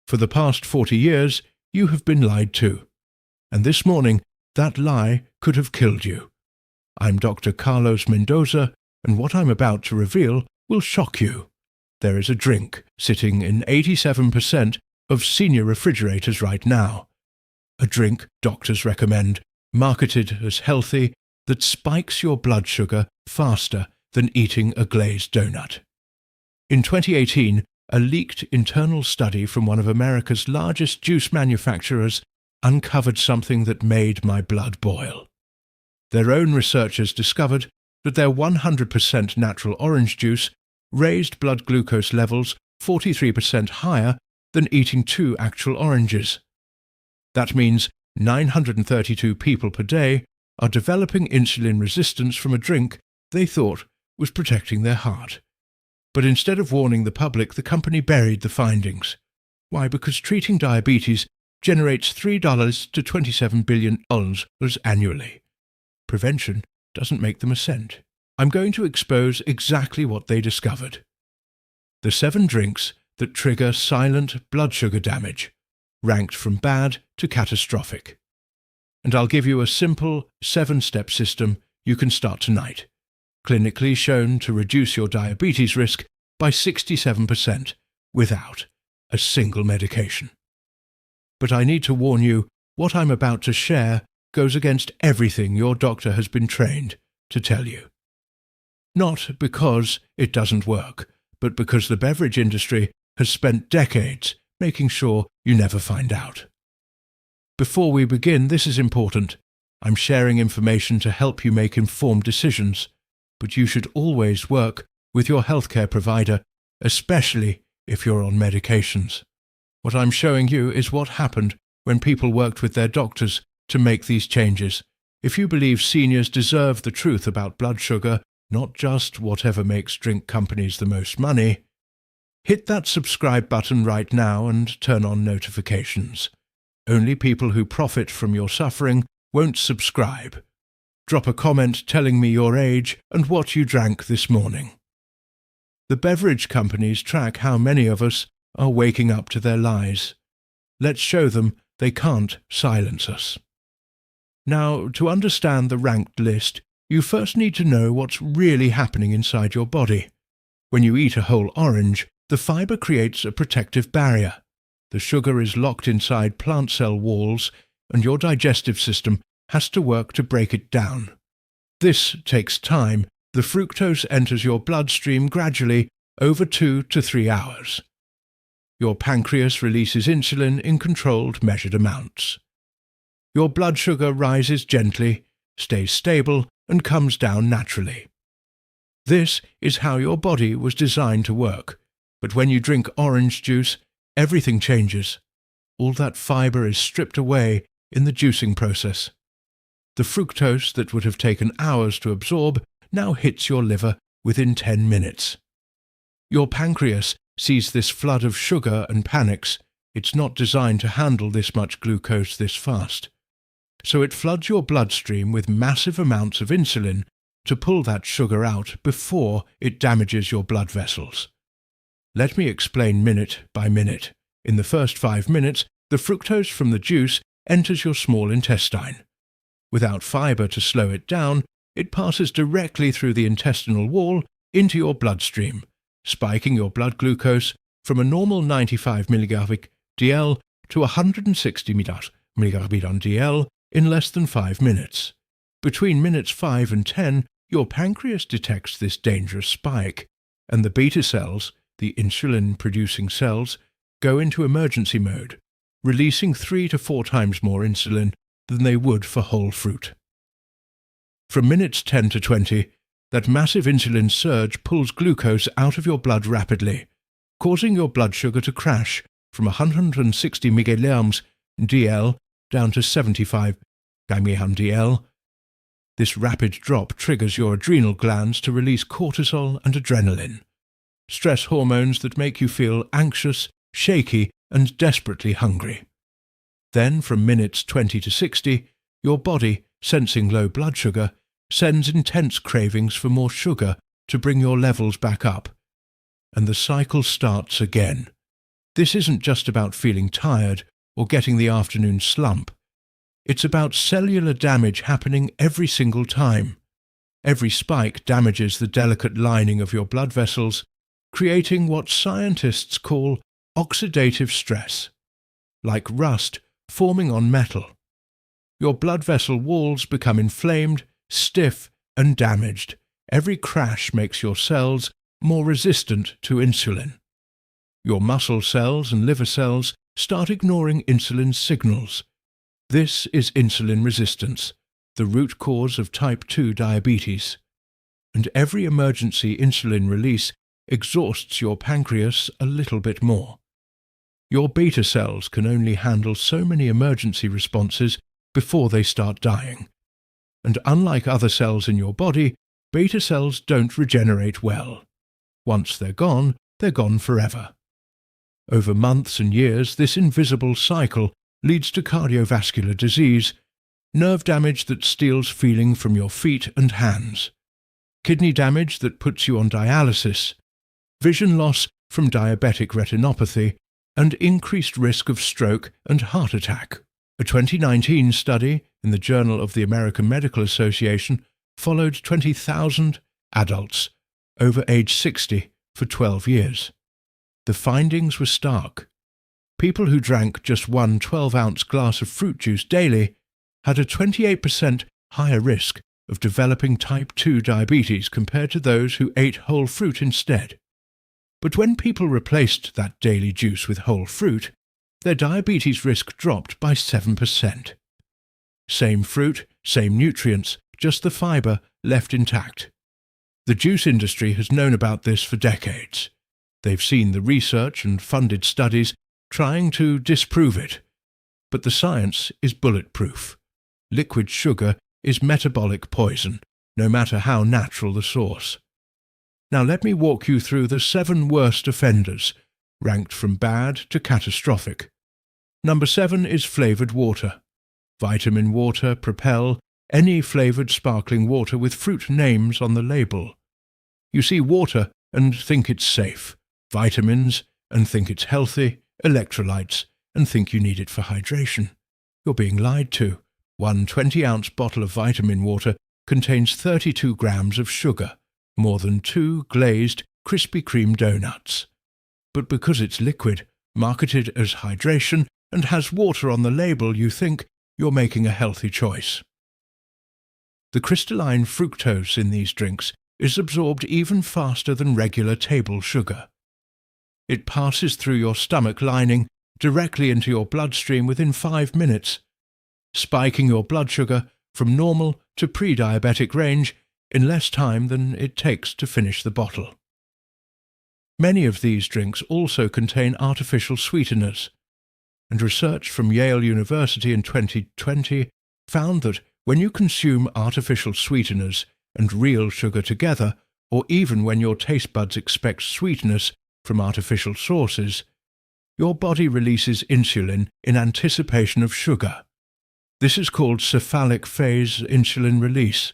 For the past 40 years, you have been lied to. And this morning, that lie could have killed you. I'm Dr. Carlos Mendoza, and what I'm about to reveal will shock you. There is a drink sitting in 87% of senior refrigerators right now. A drink doctors recommend, marketed as healthy, that spikes your blood sugar faster than eating a glazed donut. In 2018, a leaked internal study from one of America's largest juice manufacturers uncovered something that made my blood boil. Their own researchers discovered that their 100% natural orange juice raised blood glucose levels 43% higher than eating 2 actual oranges. That means 932 people per day are developing insulin resistance from a drink they thought was protecting their heart. But instead of warning the public, the company buried the findings. Why? Because treating diabetes generates $3 to $27 billion annually. Prevention doesn't make them a cent. I'm going to expose exactly what they discovered. The 7 drinks that trigger silent blood sugar damage, ranked from bad to catastrophic. And I'll give you a simple 7-step system you can start tonight, clinically shown to reduce your diabetes risk by 67% without a single medication. But I need to warn you, what I'm about to share goes against everything your doctor has been trained to tell you. Not because it doesn't work, but because the beverage industry has spent decades making sure you never find out. Before we begin, this is important. I'm sharing information to help you make informed decisions, but you should always work with your healthcare provider, especially if you're on medications. What I'm showing you is what happened when people worked with their doctors to make these changes. If you believe seniors deserve the truth about blood sugar, not just whatever makes drink companies the most money, hit that subscribe button right now and turn on notifications. Only people who profit from your suffering won't subscribe. Drop a comment telling me your age and what you drank this morning. The beverage companies track how many of us are waking up to their lies. Let's show them they can't silence us. Now, to understand the ranked list, you first need to know what's really happening inside your body. When you eat a whole orange, the fiber creates a protective barrier. The sugar is locked inside plant cell walls, and your digestive system has to work to break it down. This takes time. The fructose enters your bloodstream gradually over 2 to 3 hours. Your pancreas releases insulin in controlled, measured amounts. Your blood sugar rises gently, stays stable, and comes down naturally. This is how your body was designed to work. But when you drink orange juice, everything changes. All that fiber is stripped away in the juicing process. The fructose that would have taken hours to absorb now hits your liver within 10 minutes. Your pancreas sees this flood of sugar and panics. It's not designed to handle this much glucose this fast. So it floods your bloodstream with massive amounts of insulin to pull that sugar out before it damages your blood vessels. Let me explain minute by minute. In the first 5 minutes, the fructose from the juice enters your small intestine. Without fiber to slow it down, it passes directly through the intestinal wall into your bloodstream, spiking your blood glucose from a normal 95 mg/dL to 160 mg/dL in less than 5 minutes. Between minutes 5 and 10, your pancreas detects this dangerous spike, and the beta cells, the insulin-producing cells, go into emergency mode, releasing 3 to 4 times more insulin than they would for whole fruit. From minutes 10 to 20, that massive insulin surge pulls glucose out of your blood rapidly, causing your blood sugar to crash from 160 mg/dL down to 75 mg/dL. This rapid drop triggers your adrenal glands to release cortisol and adrenaline, stress hormones that make you feel anxious, shaky, and desperately hungry. Then, from minutes 20 to 60, your body, sensing low blood sugar, sends intense cravings for more sugar to bring your levels back up. And the cycle starts again. This isn't just about feeling tired or getting the afternoon slump. It's about cellular damage happening every single time. Every spike damages the delicate lining of your blood vessels, creating what scientists call oxidative stress, like rust forming on metal. Your blood vessel walls become inflamed, stiff, and damaged. Every crash makes your cells more resistant to insulin. Your muscle cells and liver cells start ignoring insulin signals. This is insulin resistance, the root cause of type 2 diabetes. And every emergency insulin release exhausts your pancreas a little bit more. Your beta cells can only handle so many emergency responses before they start dying. And unlike other cells in your body, beta cells don't regenerate well. Once they're gone forever. Over months and years, this invisible cycle leads to cardiovascular disease, nerve damage that steals feeling from your feet and hands, kidney damage that puts you on dialysis, vision loss from diabetic retinopathy, and increased risk of stroke and heart attack. A 2019 study in the Journal of the American Medical Association followed 20,000 adults over age 60 for 12 years. The findings were stark. People who drank just one 12-ounce glass of fruit juice daily had a 28% higher risk of developing type 2 diabetes compared to those who ate whole fruit instead. But when people replaced that daily juice with whole fruit, their diabetes risk dropped by 7%. Same fruit, same nutrients, just the fiber left intact. The juice industry has known about this for decades. They've seen the research and funded studies trying to disprove it. But the science is bulletproof. Liquid sugar is metabolic poison, no matter how natural the source. Now let me walk you through the 7 worst offenders, ranked from bad to catastrophic. Number 7 is flavored water. Vitamin water, Propel, any flavored sparkling water with fruit names on the label. You see water and think it's safe, vitamins and think it's healthy, electrolytes and think you need it for hydration. You're being lied to. One 20-ounce bottle of vitamin water contains 32 grams of sugar, more than 2 glazed Krispy Kreme donuts. But because it's liquid, marketed as hydration, and has water on the label, you think you're making a healthy choice. The crystalline fructose in these drinks is absorbed even faster than regular table sugar. It passes through your stomach lining directly into your bloodstream within 5 minutes, spiking your blood sugar from normal to pre-diabetic range in less time than it takes to finish the bottle. Many of these drinks also contain artificial sweeteners, and research from Yale University in 2020 found that when you consume artificial sweeteners and real sugar together, or even when your taste buds expect sweetness from artificial sources, your body releases insulin in anticipation of sugar. This is called cephalic phase insulin release.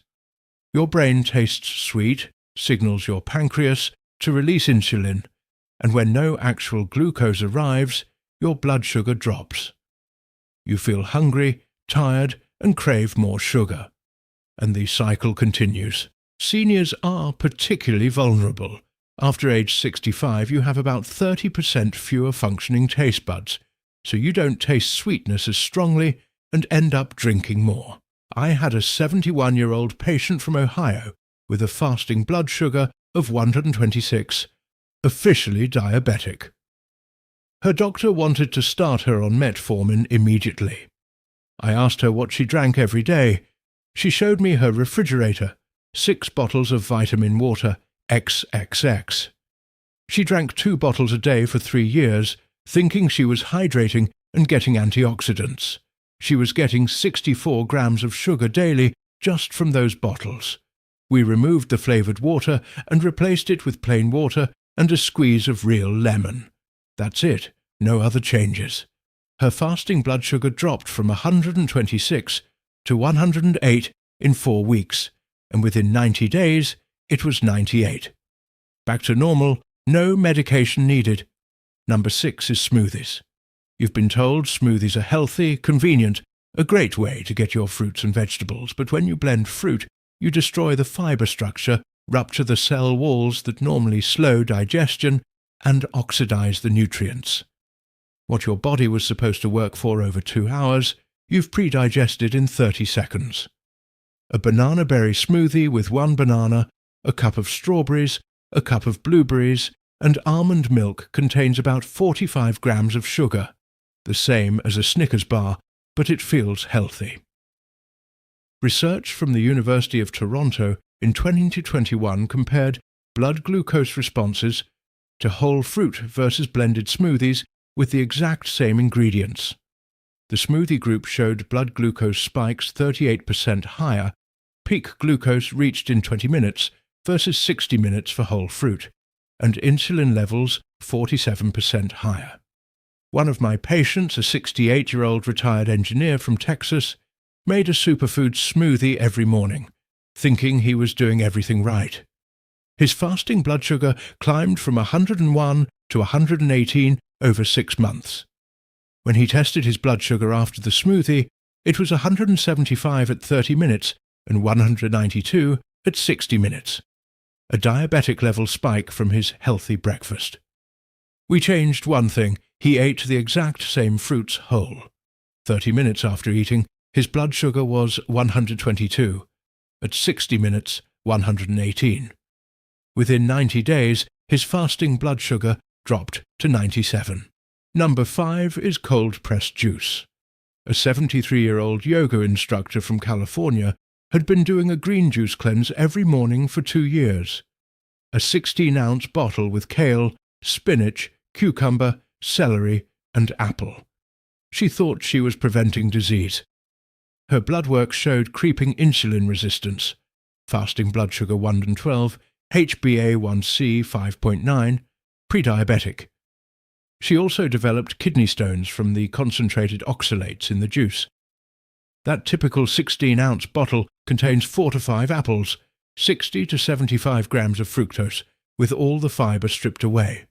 Your brain tastes sweet, signals your pancreas to release insulin, and when no actual glucose arrives, your blood sugar drops. You feel hungry, tired, and crave more sugar. And the cycle continues. Seniors are particularly vulnerable. After age 65, you have about 30% fewer functioning taste buds, so you don't taste sweetness as strongly and end up drinking more. I had a 71-year-old patient from Ohio with a fasting blood sugar of 126, officially diabetic. Her doctor wanted to start her on metformin immediately. I asked her what she drank every day. She showed me her refrigerator, 6 bottles of vitamin water, XXX. She drank 2 bottles a day for 3 years, thinking she was hydrating and getting antioxidants. She was getting 64 grams of sugar daily just from those bottles. We removed the flavored water and replaced it with plain water and a squeeze of real lemon. That's it, no other changes. Her fasting blood sugar dropped from 126 to 108 in 4 weeks, and within 90 days it was 98. Back to normal, no medication needed. Number 6 is smoothies. You've been told smoothies are healthy, convenient, a great way to get your fruits and vegetables, but when you blend fruit, you destroy the fiber structure, rupture the cell walls that normally slow digestion, and oxidize the nutrients. What your body was supposed to work for over 2 hours, you've pre-digested in 30 seconds. A banana berry smoothie with 1 banana, a cup of strawberries, a cup of blueberries, and almond milk contains about 45 grams of sugar, the same as a Snickers bar, but it feels healthy. Research from the University of Toronto in 2021 compared blood glucose responses to whole fruit versus blended smoothies with the exact same ingredients. The smoothie group showed blood glucose spikes 38% higher, peak glucose reached in 20 minutes versus 60 minutes for whole fruit, and insulin levels 47% higher. One of my patients, a 68-year-old retired engineer from Texas, made a superfood smoothie every morning, thinking he was doing everything right. His fasting blood sugar climbed from 101 to 118 over 6 months. When he tested his blood sugar after the smoothie, it was 175 at 30 minutes and 192 at 60 minutes. A diabetic level spike from his healthy breakfast. We changed one thing. He ate the exact same fruits whole. 30 minutes after eating, his blood sugar was 122. At 60 minutes, 118. Within 90 days, his fasting blood sugar dropped to 97. Number 5 is cold-pressed juice. A 73-year-old yoga instructor from California had been doing a green juice cleanse every morning for 2 years. A 16-ounce bottle with kale, spinach, cucumber, celery, and apple. She thought she was preventing disease. Her blood work showed creeping insulin resistance, fasting blood sugar 112, HbA1c 5.9, prediabetic. She also developed kidney stones from the concentrated oxalates in the juice. That typical 16-ounce bottle contains 4 to 5 apples, 60 to 75 grams of fructose, with all the fiber stripped away.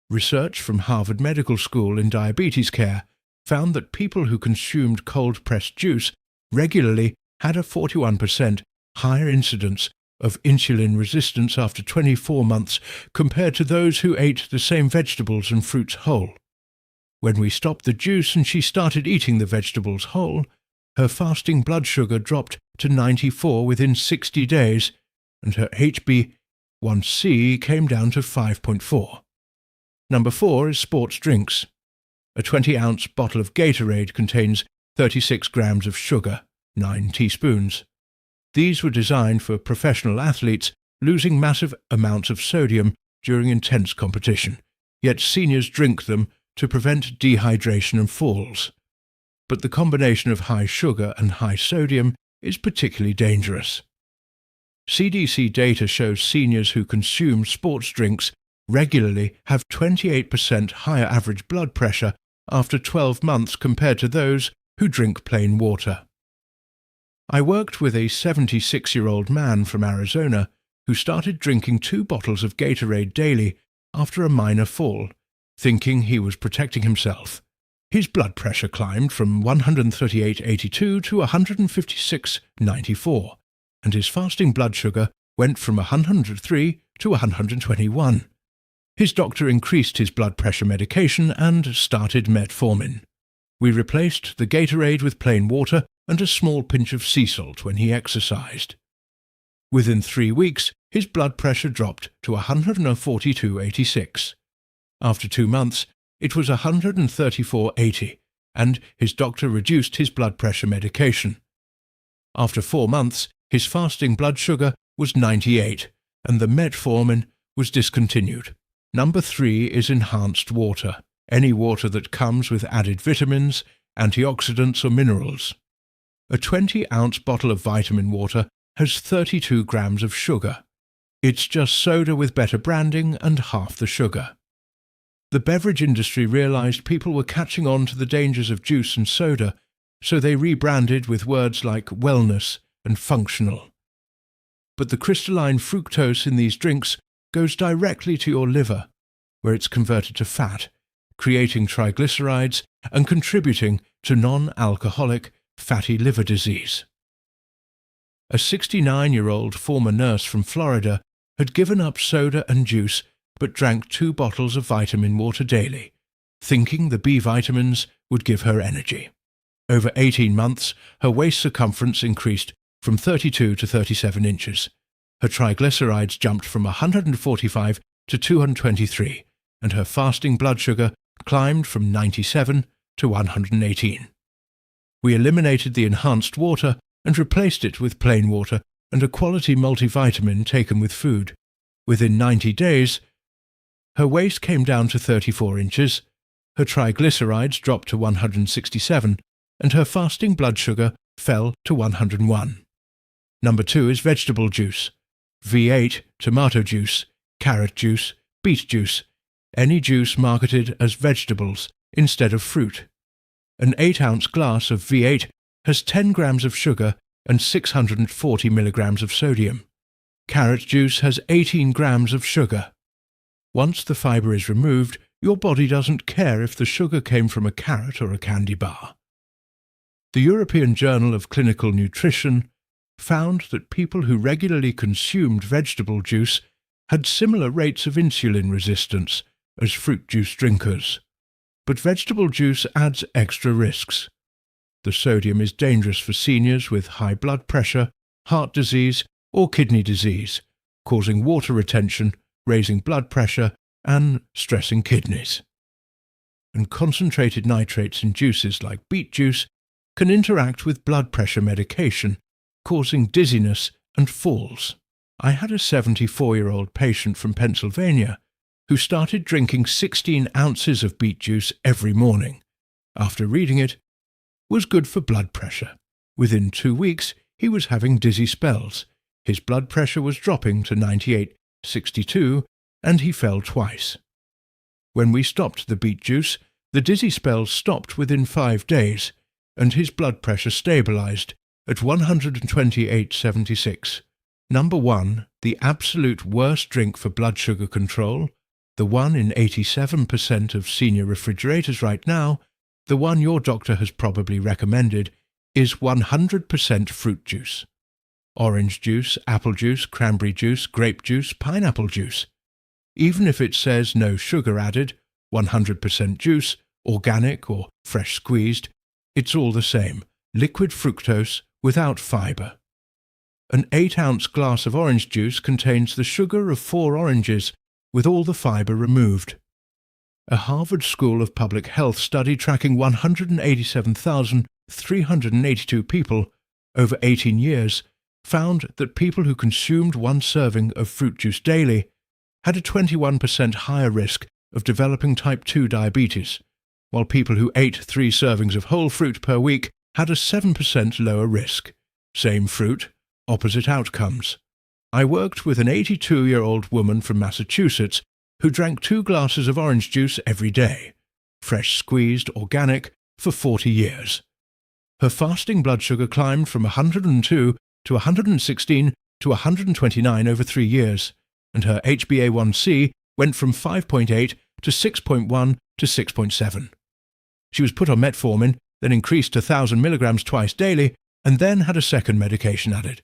Research from Harvard Medical School in diabetes care found that people who consumed cold-pressed juice regularly had a 41% higher incidence of insulin resistance after 24 months compared to those who ate the same vegetables and fruits whole. When we stopped the juice and she started eating the vegetables whole, her fasting blood sugar dropped to 94 within 60 days, and her HbA1c came down to 5.4. Number 4 is sports drinks. A 20-ounce bottle of Gatorade contains 36 grams of sugar, 9 teaspoons. These were designed for professional athletes losing massive amounts of sodium during intense competition, yet seniors drink them to prevent dehydration and falls. But the combination of high sugar and high sodium is particularly dangerous. CDC data shows seniors who consume sports drinks regularly have 28% higher average blood pressure after 12 months compared to those who drink plain water. I worked with a 76-year-old man from Arizona who started drinking 2 bottles of Gatorade daily after a minor fall, thinking he was protecting himself. His blood pressure climbed from 138/82 to 156/94, and his fasting blood sugar went from 103 to 121. His doctor increased his blood pressure medication and started metformin. We replaced the Gatorade with plain water and a small pinch of sea salt when he exercised. Within 3 weeks, his blood pressure dropped to 142/86. After 2 months, it was 134/80, and his doctor reduced his blood pressure medication. After 4 months, his fasting blood sugar was 98, and the metformin was discontinued. Number 3 is enhanced water, any water that comes with added vitamins, antioxidants or minerals. A 20-ounce bottle of vitamin water has 32 grams of sugar. It's just soda with better branding and half the sugar. The beverage industry realized people were catching on to the dangers of juice and soda, so they rebranded with words like wellness and functional. But the crystalline fructose in these drinks goes directly to your liver, where it's converted to fat, creating triglycerides and contributing to non-alcoholic fatty liver disease. A 69-year-old former nurse from Florida had given up soda and juice but drank 2 bottles of vitamin water daily, thinking the B vitamins would give her energy. Over 18 months, her waist circumference increased from 32 to 37 inches. Her triglycerides jumped from 145 to 223, and her fasting blood sugar climbed from 97 to 118. We eliminated the enhanced water and replaced it with plain water and a quality multivitamin taken with food. Within 90 days, her waist came down to 34 inches, her triglycerides dropped to 167, and her fasting blood sugar fell to 101. Number 2 is vegetable juice. V8, tomato juice, carrot juice, beet juice, any juice marketed as vegetables instead of fruit. An 8-ounce glass of V8 has 10 grams of sugar and 640 milligrams of sodium. Carrot juice has 18 grams of sugar. Once the fiber is removed, your body doesn't care if the sugar came from a carrot or a candy bar. The European Journal of Clinical Nutrition found that people who regularly consumed vegetable juice had similar rates of insulin resistance as fruit juice drinkers. But vegetable juice adds extra risks. The sodium is dangerous for seniors with high blood pressure, heart disease, or kidney disease, causing water retention, raising blood pressure, and stressing kidneys. And concentrated nitrates in juices like beet juice can interact with blood pressure medication, causing dizziness and falls. I had a 74-year-old patient from Pennsylvania who started drinking 16 ounces of beet juice every morning. After reading it, was good for blood pressure. Within 2 weeks, he was having dizzy spells. His blood pressure was dropping to 98/62, and he fell twice. When we stopped the beet juice, the dizzy spells stopped within 5 days, and his blood pressure stabilized at 128/76. Number 1, the absolute worst drink for blood sugar control, the one in 87% of senior refrigerators right now, the one your doctor has probably recommended, is 100% fruit juice. Orange juice, apple juice, cranberry juice, grape juice, pineapple juice. Even if it says no sugar added, 100% juice, organic or fresh squeezed, it's all the same, liquid fructose without fiber. An 8-ounce glass of orange juice contains the sugar of 4 oranges with all the fiber removed. A Harvard School of Public Health study tracking 187,382 people over 18 years found that people who consumed 1 serving of fruit juice daily had a 21% higher risk of developing type 2 diabetes, while people who ate 3 servings of whole fruit per week had a 7% lower risk. Same fruit, opposite outcomes. I worked with an 82-year-old woman from Massachusetts who drank 2 glasses of orange juice every day, fresh squeezed, organic, for 40 years. Her fasting blood sugar climbed from 102 to 116 to 129 over 3 years, and her HbA1c went from 5.8 to 6.1 to 6.7. She was put on metformin, then increased to 1,000 milligrams twice daily, and then had a second medication added.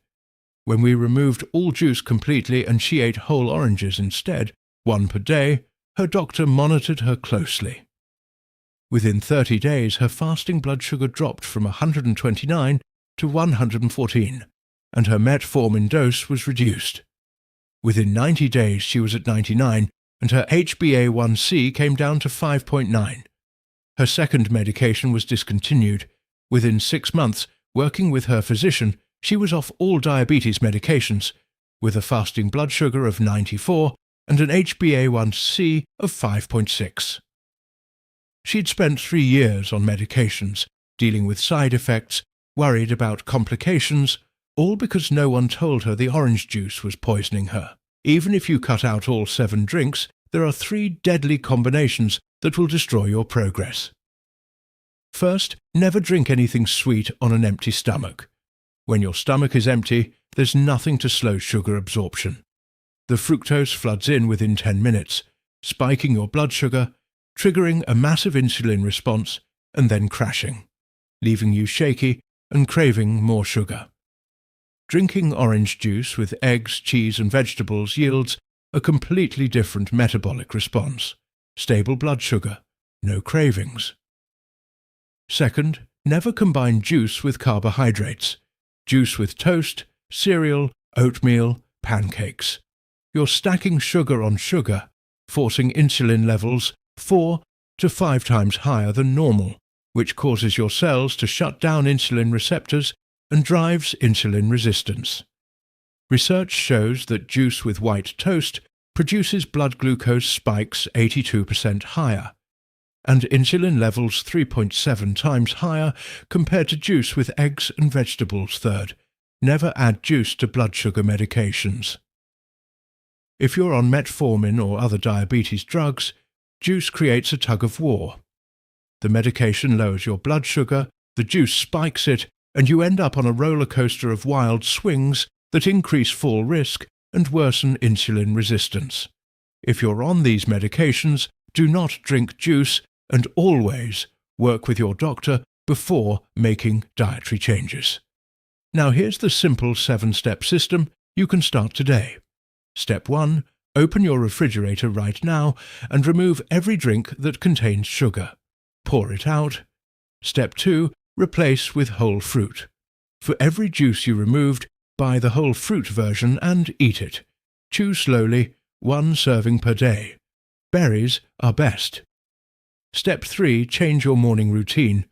When we removed all juice completely and she ate whole oranges instead, 1 per day, her doctor monitored her closely. Within 30 days, her fasting blood sugar dropped from 129 to 114, and her metformin dose was reduced. Within 90 days, she was at 99, and her HbA1c came down to 5.9. Her second medication was discontinued. Within 6 months, working with her physician, she was off all diabetes medications, with a fasting blood sugar of 94 and an HbA1c of 5.6. She'd spent 3 years on medications, dealing with side effects, worried about complications, all because no one told her the orange juice was poisoning her. Even if you cut out all 7 drinks, there are 3 deadly combinations that will destroy your progress. First, never drink anything sweet on an empty stomach. When your stomach is empty, there's nothing to slow sugar absorption. The fructose floods in within 10 minutes, spiking your blood sugar, triggering a massive insulin response and then crashing, leaving you shaky and craving more sugar. Drinking orange juice with eggs, cheese and vegetables yields a completely different metabolic response. Stable blood sugar, no cravings. Second, never combine juice with carbohydrates. Juice with toast, cereal, oatmeal, pancakes. You're stacking sugar on sugar, forcing insulin levels 4 to 5 times higher than normal, which causes your cells to shut down insulin receptors and drives insulin resistance. Research shows that juice with white toast produces blood glucose spikes 82% higher, and insulin levels 3.7 times higher compared to juice with eggs and vegetables. Third, never add juice to blood sugar medications. If you're on metformin or other diabetes drugs, juice creates a tug-of-war. The medication lowers your blood sugar, the juice spikes it, and you end up on a roller coaster of wild swings that increase fall risk and worsen insulin resistance. If you're on these medications, do not drink juice and always work with your doctor before making dietary changes. Now here's the simple 7-step system you can start today. Step 1. Open your refrigerator right now and remove every drink that contains sugar. Pour it out. Step 2. Replace with whole fruit. For every juice you removed, buy the whole fruit version and eat it. Chew slowly, 1 serving per day. Berries are best. Step 3. Change your morning routine.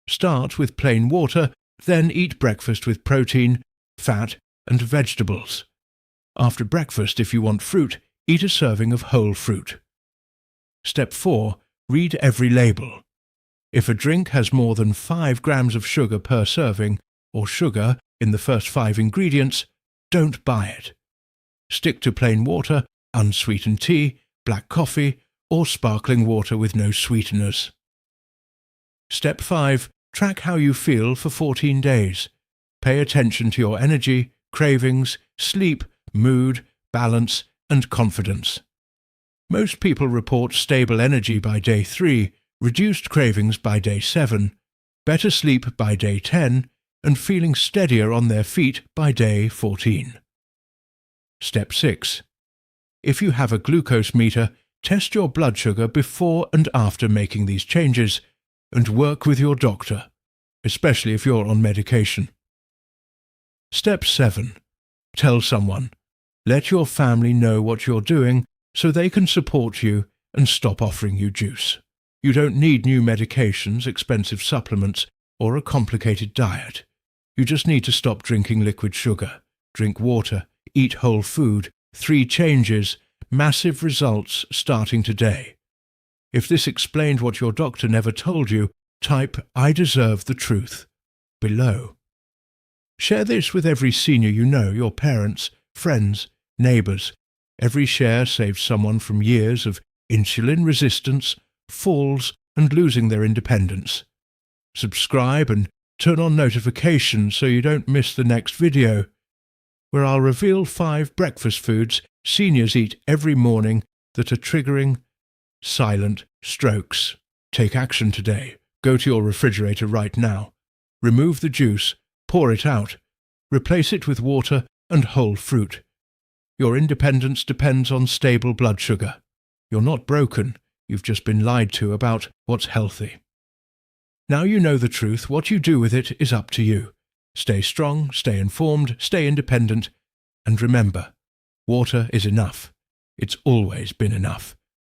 Start with plain water, then eat breakfast with protein, fat, and vegetables. After breakfast, if you want fruit, eat a serving of whole fruit. Step 4. Read every label. If a drink has more than 5 grams of sugar per serving, or sugar in the first 5 ingredients, don't buy it. Stick to plain water, unsweetened tea, black coffee, or sparkling water with no sweeteners. Step 5. Track how you feel for 14 days. Pay attention to your energy, cravings, sleep, mood, balance, and confidence. Most people report stable energy by day 3, reduced cravings by day 7, better sleep by day 10, and feeling steadier on their feet by day 14. Step 6. If you have a glucose meter, test your blood sugar before and after making these changes, and work with your doctor, especially if you're on medication. Step 7. Tell someone. Let your family know what you're doing so they can support you and stop offering you juice. You don't need new medications, expensive supplements, or a complicated diet. You just need to stop drinking liquid sugar, drink water, eat whole food. 3 changes, massive results starting today. If this explained what your doctor never told you, type "I deserve the truth" below. Share this with every senior you know, your parents, friends, neighbours. Every share saves someone from years of insulin resistance, falls, and losing their independence. Subscribe and turn on notifications so you don't miss the next video, where I'll reveal 5 breakfast foods seniors eat every morning that are triggering silent strokes. Take action today. Go to your refrigerator right now. Remove the juice, pour it out, replace it with water and whole fruit. Your independence depends on stable blood sugar. You're not broken. You've just been lied to about what's healthy. Now you know the truth. What you do with it is up to you. Stay strong, stay informed, stay independent, and remember, water is enough. It's always been enough.